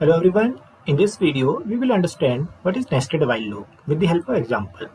Hello everyone, in this video we will understand what is nested while loop with the help of example.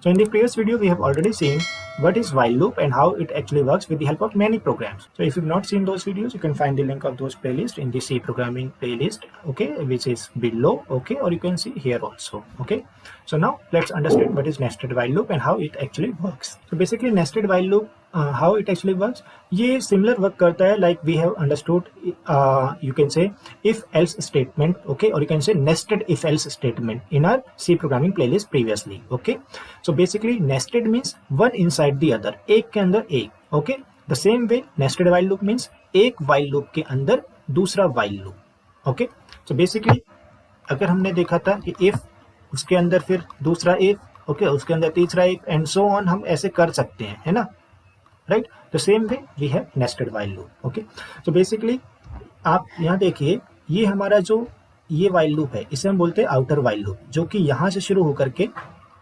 So in the previous video we have already seen what is while loop and how it actually works with the help of many programs. So if you've not seen those videos, you can find the link of those playlists in the C programming playlist, okay, which is below, okay, or you can see here also, okay. So now let's understand what is nested while loop and how it actually works. So basically nested while loop, how it actually works, ये similar work करता है like we have understood, you can say if else statement, okay, or you can say nested if else statement in our C programming playlist previously, okay. So basically nested means one inside the other, एक के अंदर एक, okay. The same way nested while loop means एक while loop के अंदर दूसरा while loop, okay. So basically अगर हमने देखा था कि if उसके अंदर फिर दूसरा if, okay, उसके अंदर तीसरा if एंड सो ऑन, हम ऐसे कर सकते हैं, है ना, right. The same way we have nested while loop, okay. So basically आप यहाँ देखिए, ये हमारा जो ये वाइल लूप है इसे हम बोलते हैं आउटर वाइल लूप, जो कि यहाँ से शुरू होकर के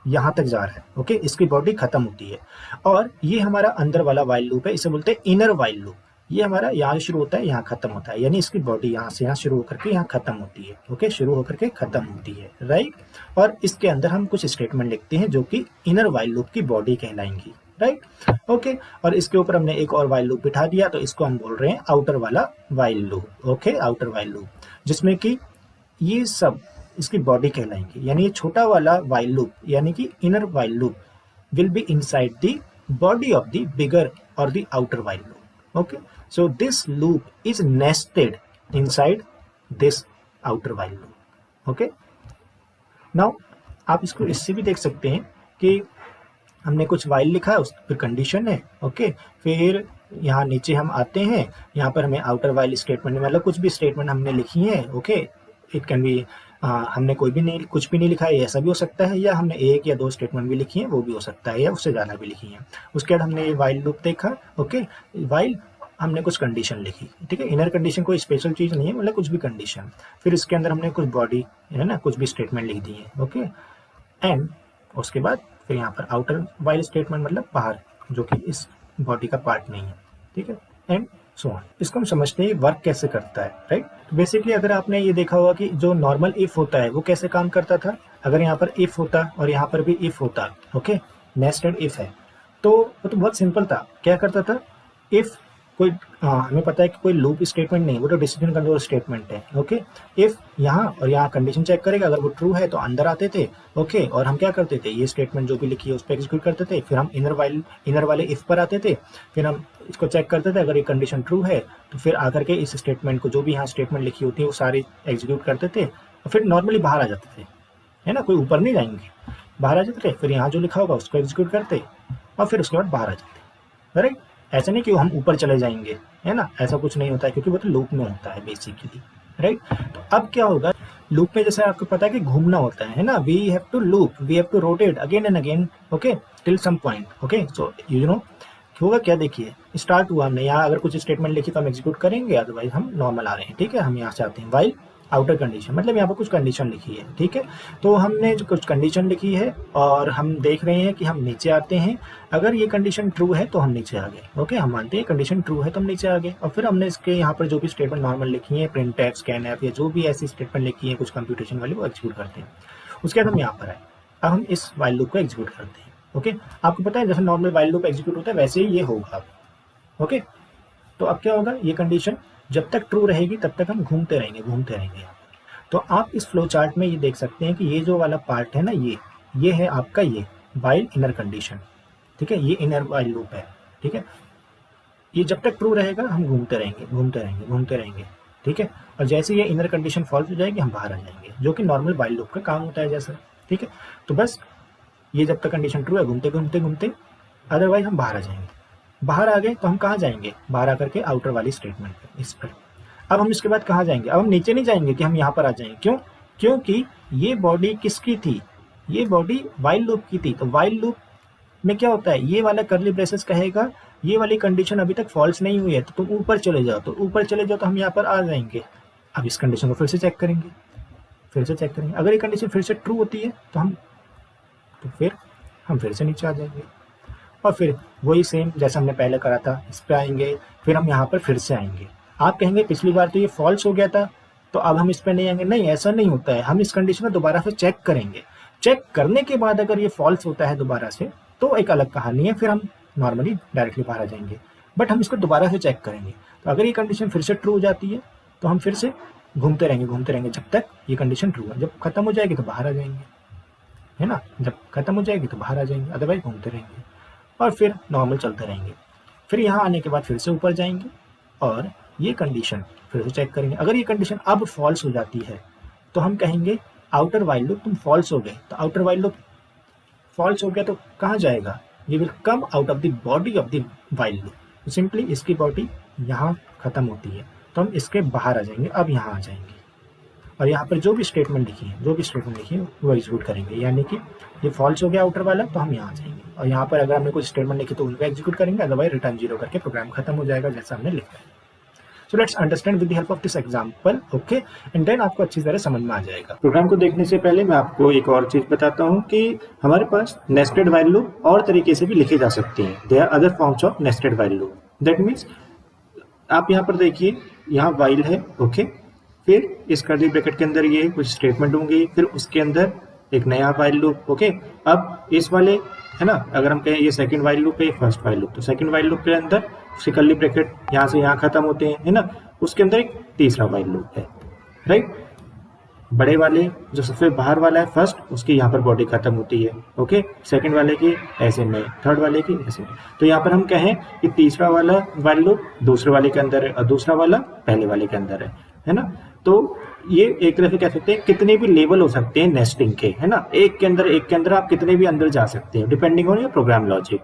यहाँ तक जा रहा है, ओके. इसकी बॉडी खत्म होती है. और ये हमारा अंदर वाला वाइल लूप है, इसे बोलते हैं इनर वाइल लूप. ये हमारा यहाँ शुरू होता है, यहाँ खत्म होता है, यानी इसकी बॉडी यहाँ से यहाँ शुरू होकर के यहाँ खत्म होती है, ओके. शुरू होकर के खत्म होती है, राइट. और इसके अंदर हम कुछ स्टेटमेंट लिखते हैं जो कि इनर वाइल लूप की बॉडी कहलाएंगी, राइट, ओके. और इसके ऊपर हमने एक और वाइल लूप बिठा दिया, तो इसको हम बोल रहे हैं आउटर वाला while loop, okay. Outer while loop, जिसमें कि ये सब इसकी बॉडी कहलाएंगे, यानी ये छोटा वाला वाइल लूप यानी कि inner while loop will be inside the body of the bigger और the outer while loop, okay. So this loop is nested inside this outer while loop, okay. Now आप इसको इससे भी देख सकते हैं कि हमने कुछ while लिखा है, उस फिर कंडीशन है, ओके. फिर यहाँ नीचे हम आते हैं, यहाँ पर हमें आउटर वाइल स्टेटमेंट, मतलब कुछ भी स्टेटमेंट हमने लिखी है, ओके. इट कैन बी हमने कोई भी नहीं, कुछ भी नहीं लिखा है, ऐसा भी हो सकता है, या हमने एक या दो स्टेटमेंट भी लिखी है, वो भी हो सकता है, या उससे ज़्यादा भी लिखी है. उसके बाद हमने ये वाइल लूप देखा, ओके. वाइल हमने कुछ कंडीशन लिखी, ठीक है. इनर कंडीशन कोई स्पेशल चीज़ नहीं है, मतलब कुछ भी कंडीशन. फिर इसके अंदर हमने कुछ बॉडी, है ना, कुछ भी स्टेटमेंट लिख दिए, ओके. एंड उसके बाद फिर यहाँ पर आउटर वाइल स्टेटमेंट, मतलब बाहर, जो कि इस बॉडी का पार्ट नहीं है, ठीक है. And so on. इसको हम समझते हैं वर्क कैसे करता है, राइट. तो बेसिकली अगर आपने ये देखा होगा कि जो नॉर्मल इफ होता है वो कैसे काम करता था, अगर यहाँ पर इफ होता और यहाँ पर भी इफ होता, ओके, नेस्टेड इफ है, तो वो तो बहुत सिंपल था. क्या करता था, इफ कोई हमें पता है कि कोई लूप स्टेटमेंट नहीं, वो तो डिसीजन कंट्रोल स्टेटमेंट है, ओके. इफ यहाँ और यहाँ कंडीशन चेक करेगा, अगर वो ट्रू है तो अंदर आते थे, ओके. और हम क्या करते थे, ये स्टेटमेंट जो भी लिखी है उस पर एग्जीक्यूट करते थे. फिर हम इनर वाले इफ पर आते थे, फिर हम इसको चेक करते थे, अगर ये कंडीशन ट्रू है तो फिर आकर के इस स्टेटमेंट को, जो भी यहाँ स्टेटमेंट लिखी होती है, वो सारी एग्जीक्यूट करते थे. और फिर नॉर्मली बाहर आ जाते थे, है ना, कोई ऊपर नहीं जाएंगे, बाहर आ जाते थे. फिर यहाँ जो लिखा होगा उसको एग्जीक्यूट करते और फिर उसके बाद बाहर आ जाते, राइट. ऐसा नहीं कि हम ऊपर चले जाएंगे, है ना, ऐसा कुछ नहीं होता है, क्योंकि वो तो लूप में होता है बेसिकली, राइट. तो अब क्या होगा, लूप में जैसे आपको पता है कि घूमना होता है ना, we have to loop, we have to rotate again and again, okay, till some point, okay. So you know होगा क्या, देखिए स्टार्ट हुआ हमने, यहाँ अगर कुछ स्टेटमेंट लिखी तो हम एग्जीक्यूट करेंगे, अदरवाइज हम नॉर्मल आ रहे हैं, ठीक है. हम यहाँ से आते हैं वाइल आउटर कंडीशन, मतलब यहाँ पर कुछ कंडीशन लिखी है, ठीक है. तो हमने जो कुछ कंडीशन लिखी है और हम देख रहे हैं कि हम नीचे आते हैं. अगर ये कंडीशन ट्रू है तो हम नीचे आ गए, ओके. हम मानते हैं कंडीशन ट्रू है तो हम नीचे आ गए. और फिर हमने इसके यहाँ पर जो भी स्टेटमेंट नॉर्मल लिखी है, प्रिंट एफ, स्कैन एफ, या जो भी ऐसी स्टेटमेंट लिखी है कुछ कंप्यूटेशन वाली, वो एग्जीक्यूट करते हैं. उसके बाद हम यहाँ पर आए, अब हम इस वाइल लूप को एग्जीक्यूट करते हैं, ओके. आपको पता है जैसे नॉर्मल वाइल लूप एग्जीक्यूट होता है वैसे ही ये होगा, ओके. तो अब क्या होगा, ये कंडीशन जब तक ट्रू रहेगी तब तक हम घूमते रहेंगे. तो आप इस फ्लो चार्ट में ये देख सकते हैं कि ये जो वाला पार्ट है ना, ये है आपका ये वाइल इनर कंडीशन, ठीक है. ये इनर वाइल लूप है, ठीक है. ये जब तक ट्रू रहेगा हम घूमते रहेंगे, ठीक है. और जैसे ये इनर कंडीशन फॉल्स हो जाएगी हम बाहर आ जाएंगे, जो कि नॉर्मल वाइल लूप का काम होता है जैसा, ठीक है. तो बस ये जब तक कंडीशन ट्रू है घूमते, अदरवाइज हम बाहर आ जाएंगे. बाहर आ गए तो हम कहाँ जाएंगे, बाहर आकर के आउटर वाली स्टेटमेंट पे, इस पर. अब हम इसके बाद कहाँ जाएंगे, अब हम नीचे नहीं जाएंगे कि हम यहाँ पर आ जाएंगे. क्यों, क्योंकि ये बॉडी किसकी थी, ये बॉडी वाइल लूप की थी. तो वाइल लूप में क्या होता है, ये वाला कर्ली ब्रेसेस कहेगा ये वाली कंडीशन अभी तक फॉल्स नहीं हुई है तो तुम ऊपर चले जाओ, तो हम यहाँ पर आ जाएंगे. अब इस कंडीशन को फिर से चेक करेंगे. अगर ये कंडीशन फिर से ट्रू होती है तो फिर हम फिर से नीचे आ जाएंगे. और फिर वही सेम जैसा हमने पहले करा था, इस पे आएंगे, फिर हम यहाँ पर फिर से आएंगे. आप कहेंगे पिछली बार तो ये फॉल्स हो गया था, तो अब हम इस पर नहीं आएंगे, नहीं ऐसा नहीं होता है, हम इस कंडीशन को दोबारा से चेक करेंगे। चेक करने के बाद अगर ये फॉल्स होता है दोबारा से तो एक अलग कहानी है, फिर हम नॉर्मली डायरेक्टली बाहर आ जाएंगे, बट हम इसको दोबारा से चेक करेंगे। तो अगर ये कंडीशन फिर से ट्रू हो जाती है तो हम फिर से घूमते रहेंगे जब तक ये कंडीशन ट्रू है। जब खत्म हो जाएगी तो बाहर आ जाएंगे, है ना, जब खत्म हो जाएगी तो बाहर आ जाएंगे, अदरवाइज घूमते रहेंगे और फिर नॉर्मल चलते रहेंगे। फिर यहाँ आने के बाद फिर से ऊपर जाएंगे और ये कंडीशन फिर से चेक करेंगे। अगर ये कंडीशन अब फॉल्स हो जाती है तो हम कहेंगे आउटर वाइल लूप तुम फॉल्स हो गए। तो आउटर वाइल लूप फॉल्स हो गया तो कहाँ जाएगा, ये will come out of the body of the while loop. तो सिंपली इसकी बॉडी यहाँ खत्म होती है तो हम इसके बाहर आ जाएंगे, अब यहाँ आ जाएंगे और यहाँ पर जो भी स्टेटमेंट लिखी है वो एग्जीक्यूट करेंगे। यानी कि ये फॉल्स हो गया आउटर वाला तो हम यहाँ जाएंगे और यहाँ पर अगर हमने कुछ स्टेटमेंट लिखी तो उनको एग्जीक्यूट करेंगे, अदरवाइज रिटर्न 0 करके प्रोग्राम खत्म हो जाएगा जैसा हमने लिखा है। So let's understand with the help of this example, okay, and then आपको अच्छी तरह समझ में आ जाएगा। प्रोग्राम को देखने से पहले मैं आपको एक और चीज बताता हूँ कि हमारे पास नेस्टेड व्हाइल लूप और तरीके से भी लिखे जा सकते हैं। There are other forms of nested while loop. That means आप यहाँ पर देखिए, यहाँ व्हाइल है, ओके, फिर इस कर्ली ब्रैकेट के अंदर ये कुछ स्टेटमेंट होंगे, फिर उसके अंदर एक नया व्हाइल लूप, ओके। अब इस वाले, है ना, अगर हम कहें ये सेकंड व्हाइल लूप है, फर्स्ट व्हाइल लूप, तो सेकंड व्हाइल लूप के अंदर उसके कर्ली ब्रैकेट यहाँ से यहाँ खत्म होते हैं, है ना, उसके अंदर एक तीसरा व्हाइल लूप है, राइट। बड़े वाले जो सबसे बाहर वाला है फर्स्ट, उसकी यहाँ पर बॉडी खत्म होती है, ओके, सेकंड वाले की ऐसे में, थर्ड वाले की ऐसे में। तो यहाँ पर हम कहें कि तीसरा वाला व्हाइल लूप दूसरे वाले के अंदर है और दूसरा वाला पहले वाले के अंदर है ना। तो ये एक तरह से कह सकते हैं कितने भी लेवल हो सकते हैं नेस्टिंग के, है ना, एक के अंदर आप कितने भी अंदर जा सकते हैं depending on your program logic.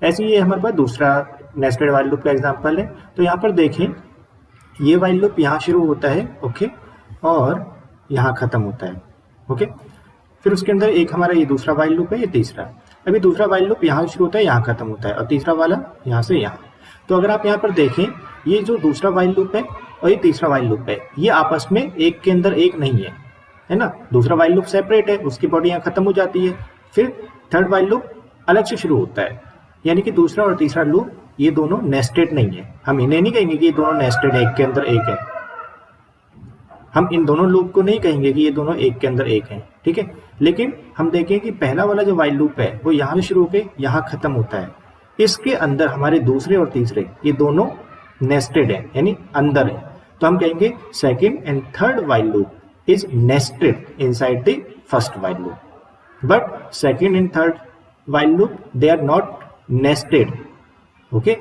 ऐसे ये हमारे पास दूसरा नेस्टेड व्हाइल लूप का एग्जांपल है। तो यहाँ पर देखें, ये व्हाइल लूप यहाँ शुरू होता है, ओके, और यहाँ खत्म होता है, ओके। फिर उसके अंदर एक हमारा ये दूसरा व्हाइल लूप है, ये तीसरा। अभी दूसरा व्हाइल लूप यहाँ शुरू होता है, यहाँ खत्म होता है, और तीसरा वाला यहाँ से यहाँ। तो अगर आप यहाँ पर देखें, ये जो दूसरा व्हाइल लूप है और ये तीसरा व्हाइल लूप है, ये आपस में एक के अंदर एक नहीं है ना। दूसरा व्हाइल लूप सेपरेट है, उसकी बॉडी यहाँ खत्म हो जाती है, फिर थर्ड व्हाइल लूप अलग से शुरू होता है। यानी कि दूसरा और तीसरा लूप ये दोनों नेस्टेड नहीं है। हम इन्हें नहीं कहेंगे कि ये दोनों नेस्टेड है, एक के अंदर एक है। हम इन दोनों लूप को नहीं कहेंगे कि ये दोनों एक के अंदर एक हैं, ठीक है। लेकिन हम देखें कि पहला वाला जो व्हाइल लूप है वो यहाँ से शुरू होकर यहाँ खत्म होता है। इसके अंदर हमारे दूसरे और तीसरे ये दोनों नेस्टेड है, यानी अंदर है। तो हम कहेंगे second and third while loop is nested inside the first while loop, but second and third while loop they are not nested, okay.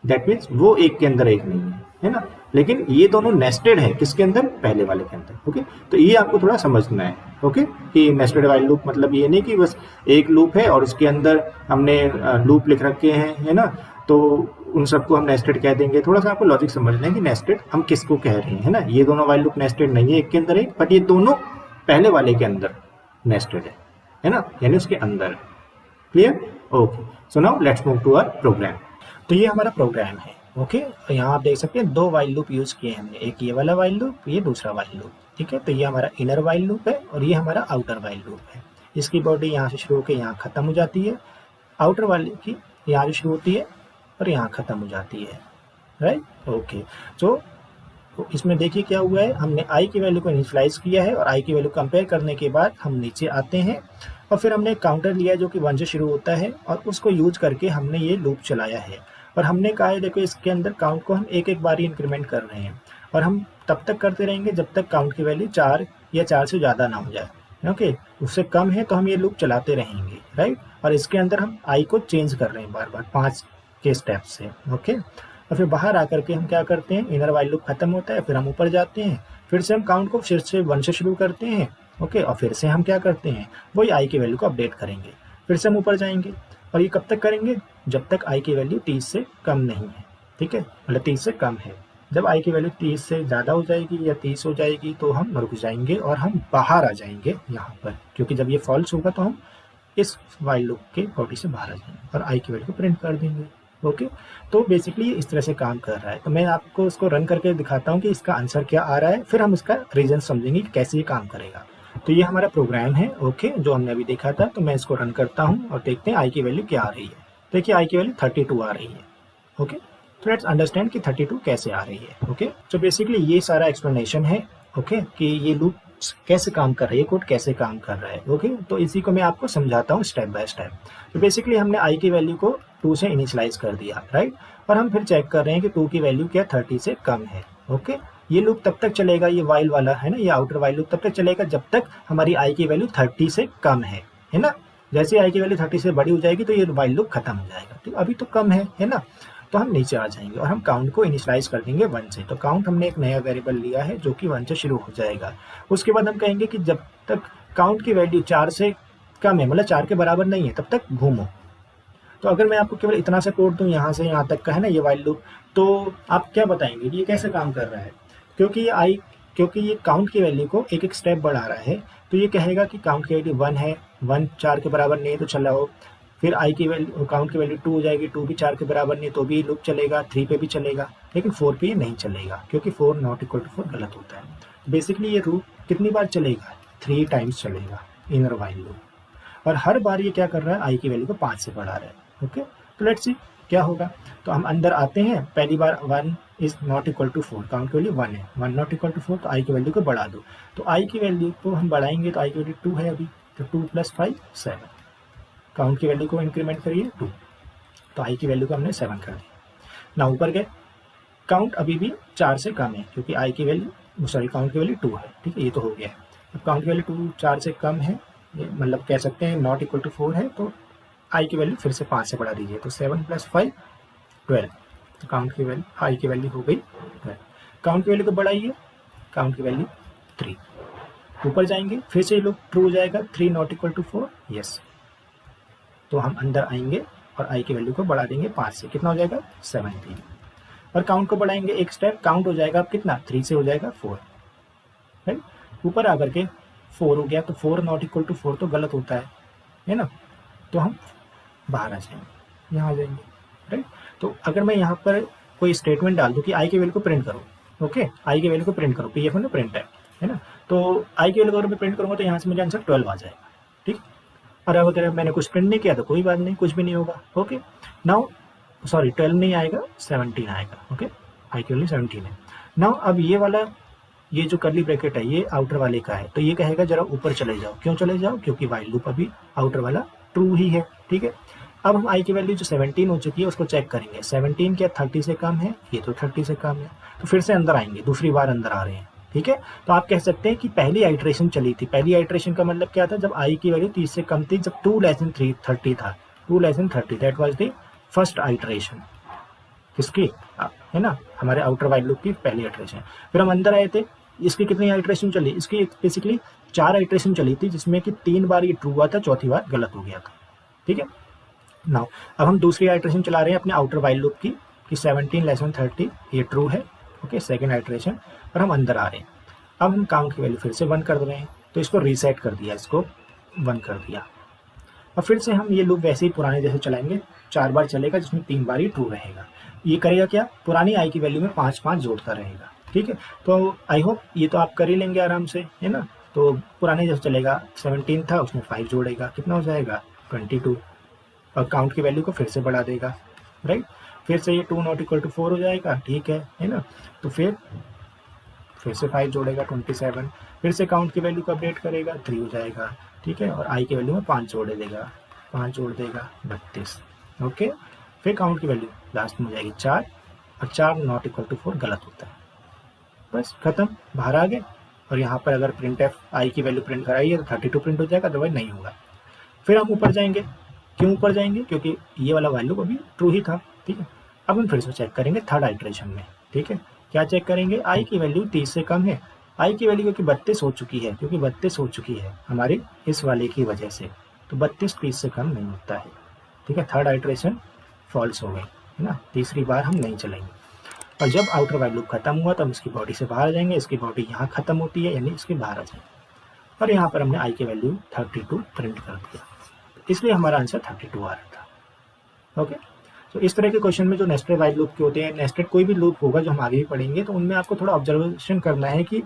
That means वो एक के अंदर एक नहीं है ना। लेकिन ये दोनों नेस्टेड है, किसके अंदर, पहले वाले के अंदर, ओके। तो ये आपको थोड़ा समझना है, ओके, कि नेस्टेड व्हाइल लूप मतलब ये नहीं कि बस एक लूप है और उसके अंदर हमने लूप लिख रखे हैं, है ना, तो उन सबको हम नेस्टेड कह देंगे। थोड़ा सा आपको लॉजिक समझना है कि नेस्टेड हम किसको कह रहे हैं, है ना। ये दोनों व्हाइल लूप नेस्टेड नहीं है एक के अंदर एक, बट ये दोनों पहले वाले के अंदर नेस्टेड है ना, यानी उसके अंदर। Clear, okay. So now let's move to our program. तो ये हमारा प्रोग्राम है, ओके। यहाँ आप देख सकते हैं दो व्हाइल लूप यूज किए हमने, एक ये वाला व्हाइल लूप, ये दूसरा व्हाइल लूप, ठीक है। तो ये हमारा इनर व्हाइल लूप है और ये हमारा आउटर व्हाइल लूप है। इसकी बॉडी यहाँ से शुरू होकर यहाँ खत्म हो जाती है, आउटर वाले की यहाँ से शुरू होती है और यहाँ खत्म हो जाती है, राइट, ओके। तो इसमें देखिए क्या हुआ है, हमने आई की वैल्यू को इनिशियलाइज किया है और आई की वैल्यू कंपेयर करने के बाद हम नीचे आते हैं और फिर हमने काउंटर लिया जो कि 1 से शुरू होता है और उसको यूज करके हमने ये लूप चलाया है। और हमने कहा है देखो इसके अंदर काउंट को हम एक एक बार ही इंक्रीमेंट कर रहे हैं और हम तब तक करते रहेंगे जब तक काउंट की वैल्यू 4 या 4 से ज़्यादा ना हो जाए, ओके। उससे कम है तो हम ये लूप चलाते रहेंगे, राइट। और इसके अंदर हम आई को चेंज कर रहे हैं बार बार 5 के स्टेप से, ओके। और फिर बाहर आकर के हम क्या करते हैं, इनर व्हाइल लूप खत्म होता है, फिर हम ऊपर जाते हैं, फिर से हम काउंट को फिर से 1 से शुरू करते हैं, ओके। और फिर से हम क्या करते हैं, वही आई की वैल्यू को अपडेट करेंगे, फिर से हम ऊपर जाएंगे। और ये कब तक करेंगे, जब तक आई की वैल्यू 30 से कम नहीं है, ठीक है, मतलब 30 से कम है। जब आई की वैल्यू 30 से ज़्यादा हो जाएगी या 30 हो जाएगी तो हम रुक जाएंगे और हम बाहर आ जाएंगे यहाँ पर, क्योंकि जब ये फॉल्स होगा तो हम इस व्हाइल लूप के बॉडी से बाहर आ जाएंगे और आई की वैल्यू को प्रिंट कर देंगे, ओके। तो बेसिकली ये इस तरह से काम कर रहा है। तो मैं आपको इसको रन करके दिखाता हूँ कि इसका आंसर क्या आ रहा है, फिर हम इसका रीजन समझेंगे कि कैसे ये काम करेगा। तो ये हमारा प्रोग्राम है, ओके, जो हमने अभी देखा था। तो मैं इसको रन करता हूँ और देखते हैं आई की वैल्यू क्या आ रही है। देखिए आई की वैल्यू 32 आ रही है, ओके। तो लेट्स अंडरस्टैंड कि 32 कैसे आ रही है, ओके। तो बेसिकली ये सारा एक्सप्लेनेशन है ओके, कि ये लूप कैसे काम कर रहा है, ये कोड कैसे काम कर रहा है। ओके, तो इसी को मैं आपको समझाता हूँ स्टेप बाय स्टेप। तो बेसिकली हमने आई की वैल्यू को 2 से इनिशियलाइज कर दिया, राइट, और हम फिर चेक कर रहे हैं कि 2 की वैल्यू क्या 30 से कम है। ओके, ये लूप तब तक चलेगा, ये वाइल वाला है ना, ये आउटर वाइल लूप तब तक चलेगा जब तक हमारी आई की वैल्यू 30 से कम है ना। जैसे आई की वैल्यू 30 से बड़ी हो जाएगी तो ये वाइल लूप खत्म हो जाएगा। तो अभी तो कम है ना, तो हम नीचे आ जाएंगे और हम काउंट को इनिशियलाइज कर देंगे 1 से। तो काउंट हमने एक नया वेरिएबल लिया है जो कि 1 से शुरू हो जाएगा। उसके बाद हम कहेंगे कि जब तक काउंट की वैल्यू 4 से कम है, मतलब 4 के बराबर नहीं है, तब तक घूमो। तो अगर मैं आपको केवल इतना सा कोड दूं यहाँ से यहाँ तक का है ना, ये वाइल लूप, तो आप क्या बताएंगे कि ये कैसे काम कर रहा है? क्योंकि ये काउंट की वैल्यू को एक एक स्टेप बढ़ा रहा है, तो ये कहेगा कि काउंट की वैल्यू 1 है, 1 4 के बराबर नहीं है तो चलाओ। फिर आई की वैल्यू, काउंट की वैल्यू 2 हो जाएगी, 2 भी 4 के बराबर नहीं तो भी लूप चलेगा, 3 पे भी चलेगा, लेकिन 4 पे ये नहीं चलेगा क्योंकि 4 नॉट इक्वल टू 4 गलत होता है। बेसिकली ये लूप कितनी बार चलेगा? 3 टाइम्स चलेगा इनर वाइल लूप, और हर बार ये क्या कर रहा है? आई की वैल्यू को 5 से बढ़ा रहा है। ओके, तो लेट्स सी क्या होगा। तो हम अंदर आते हैं, पहली बार 1 is not equal to 4, count की वैल्यू 1 है, 1 नॉट इक्वल टू 4, तो आई की वैल्यू को बढ़ा दो। तो आई की वैल्यू को हम बढ़ाएंगे तो आई की वैल्यू 2 है अभी, तो 2 + 5 7, काउंट की वैल्यू को इंक्रीमेंट करिए 2, तो आई की वैल्यू को हमने 7 कर दिया ना। ऊपर गए, काउंट अभी भी 4 से कम है क्योंकि आई की वैल्यू, सॉरी, काउंट की वैल्यू 2 है, ठीक है, ये तो हो गया है। अब काउंट की वैल्यू 2 4 से कम है, मतलब कह सकते हैं नॉट इक्वल टू 4 है, तो आई की वैल्यू फिर से 5 से बढ़ा दीजिए, तो 7 + 5 12, तो काउंट की वैल्यू, आई की वैल्यू हो गई 12। काउंट की वैल्यू को बढ़ाइए, काउंट की वैल्यू 3, ऊपर जाएंगे फिर से ये लोग ट्रू हो जाएगा, 3 नॉट इक्वल टू 4, यस, तो हम अंदर आएंगे और आई की वैल्यू को बढ़ा देंगे 5 से, कितना हो जाएगा? 17, और काउंट को बढ़ाएंगे एक स्टेप, काउंट हो जाएगा अब कितना? 3 से हो जाएगा 4, राइट, ऊपर आकर के 4 हो गया, तो 4 नॉट इक्वल टू 4 तो गलत होता है ना, तो हम बाहर आ जाएंगे, यहाँ आ जाएंगे, राइट। तो अगर मैं यहाँ पर कोई स्टेटमेंट डाल दूँ कि आई की वैल्यू को प्रिंट करो, ओके, आई की वैल्यू को प्रिंट करो, पीएफ में प्रिंट है ना, तो आई की वैल्यू अगर मैं प्रिंट करूँगा तो यहाँ से मुझे आंसर 12 आ जाएगा, ठीक। और अगर मैंने कुछ प्रिंट नहीं किया तो कोई बात नहीं, कुछ भी नहीं होगा। ओके, नाउ सॉरी 12 नहीं आएगा, 17 आएगा। ओके, आई की वैल्यू 17 है। नाउ अब ये वाला, ये जो कर्ली ब्रैकेट है ये आउटर वाले का है, तो ये कहेगा जरा ऊपर चले जाओ। क्यों चले जाओ? क्योंकि वाइल लूप अभी आउटर वाला ट्रू ही है, ठीक है। अब हम आई की वैल्यू जो 17 हो चुकी है उसको चेक करेंगे, 17 क्या 30 से कम है? ये तो 30 से कम है, तो फिर से अंदर आएंगे, दूसरी बार अंदर आ रहे हैं, ठीक है। तो आप कह सकते हैं कि पहली आइट्रेशन चली थी, पहली आइट्रेशन का मतलब क्या था? जब आई की वैल्यू 30 से कम थी, जब 2 < 30 था, 2 < 30, that was the first iteration, किसकी? है ना, हमारे आउटर वाइल लूप की पहली आइट्रेशन। फिर हम अंदर आए थे, इसकी कितनी आइट्रेशन चली? इसकी बेसिकली 4 आइट्रेशन चली थी, जिसमें कि 3 बार ये ट्रू हुआ था, चौथी बार गलत हो गया था, ठीक है। नाउ अब हम दूसरी आइट्रेशन चला रहे हैं अपने आउटर वाइल लूप की, कि 17 < 30 ये ट्रू है, ओके, सेकेंड आइट्रेशन, और हम अंदर आ रहे हैं। अब हम काउंट की वैल्यू फिर से 1 कर रहे हैं, तो इसको रीसेट कर दिया, इसको 1 कर दिया। अब फिर से हम ये लूप वैसे ही पुराने जैसे चलाएंगे, 4 बार चलेगा, जिसमें 3 बार ही ट्रू रहेगा। ये करेगा क्या? पुरानी आई की वैल्यू में 5 5 जोड़ता रहेगा, ठीक है। तो आई होप ये तो आप कर ही लेंगे आराम से, है ना। तो पुराने जैसे चलेगा, 17 था उसमें 5 जोड़ेगा, कितना हो जाएगा? 22, और काउंट की वैल्यू को फिर से बढ़ा देगा, राइट। फिर से ये 2 नॉट इक्वल टू 4 हो जाएगा, ठीक है ना। तो फिर से 5 जोड़ेगा, 27, फिर से काउंट की वैल्यू को अपडेट करेगा, 3 हो जाएगा, ठीक है, और आई की वैल्यू में 5 जोड़ देगा, 5 जोड़ देगा 32, ओके। फिर काउंट की वैल्यू लास्ट में हो जाएगी 4, और 4 नॉट इक्वल टू 4 गलत होता है, बस खत्म, बाहर आ गए। और यहाँ पर अगर प्रिंट एफ आई की वैल्यू प्रिंट कराइए तो 32 प्रिंट हो जाएगा, अदरवाइज नहीं होगा। फिर हम ऊपर जाएंगे, क्यों ऊपर जाएंगे? क्योंकि ये वाला वैल्यू अभी ट्रू ही था, ठीक है। अब हम फिर से चेक करेंगे थर्ड आइट्रेशन में, ठीक है। क्या चेक करेंगे? आई की वैल्यू 30 से कम है, आई की वैल्यू क्योंकि 32 हो चुकी है, क्योंकि 32 हो चुकी है हमारी इस वाले की वजह से, तो 32 30 से कम नहीं होता है, ठीक है। थर्ड आइट्रेशन फॉल्स हो गई, है ना, तीसरी बार हम नहीं चलेंगे। और जब आउटर वाइल लूप खत्म हुआ तो हम इसकी बॉडी से बाहर जाएंगे, इसकी बॉडी यहाँ खत्म होती है, यानी इसके बाहर आ जाएंगे, और यहाँ पर हमने आई की वैल्यू 32 प्रिंट कर दिया, इसलिए हमारा आंसर 32 आ रहा था, ओके। तो इस तरह के क्वेश्चन में जो नेस्टेड वाइल लूप के होते हैं, नेस्टेड कोई भी लूप होगा जो हम आगे भी पढ़ेंगे, तो उनमें आपको थोड़ा ऑब्जर्वेशन करना है कि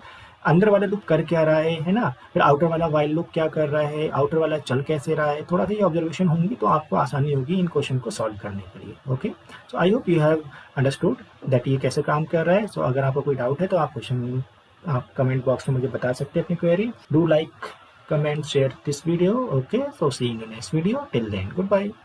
अंदर वाला लूप कर क्या रहा है ना, फिर आउटर वाला वाइल लूप क्या कर रहा है, आउटर वाला चल कैसे रहा है, थोड़ा सा ये ऑब्जर्वेशन होंगी तो आपको आसानी होगी इन क्वेश्चन को सॉल्व करने के लिए, okay. So I hope you have understood that ये कैसे काम कर रहा है। सो अगर आपको कोई डाउट है तो आप क्वेश्चन आप कमेंट बॉक्स में मुझे बता सकते हैं अपनी query. Do like, comment, share this video. Okay, so see you in the next video. Till then, goodbye.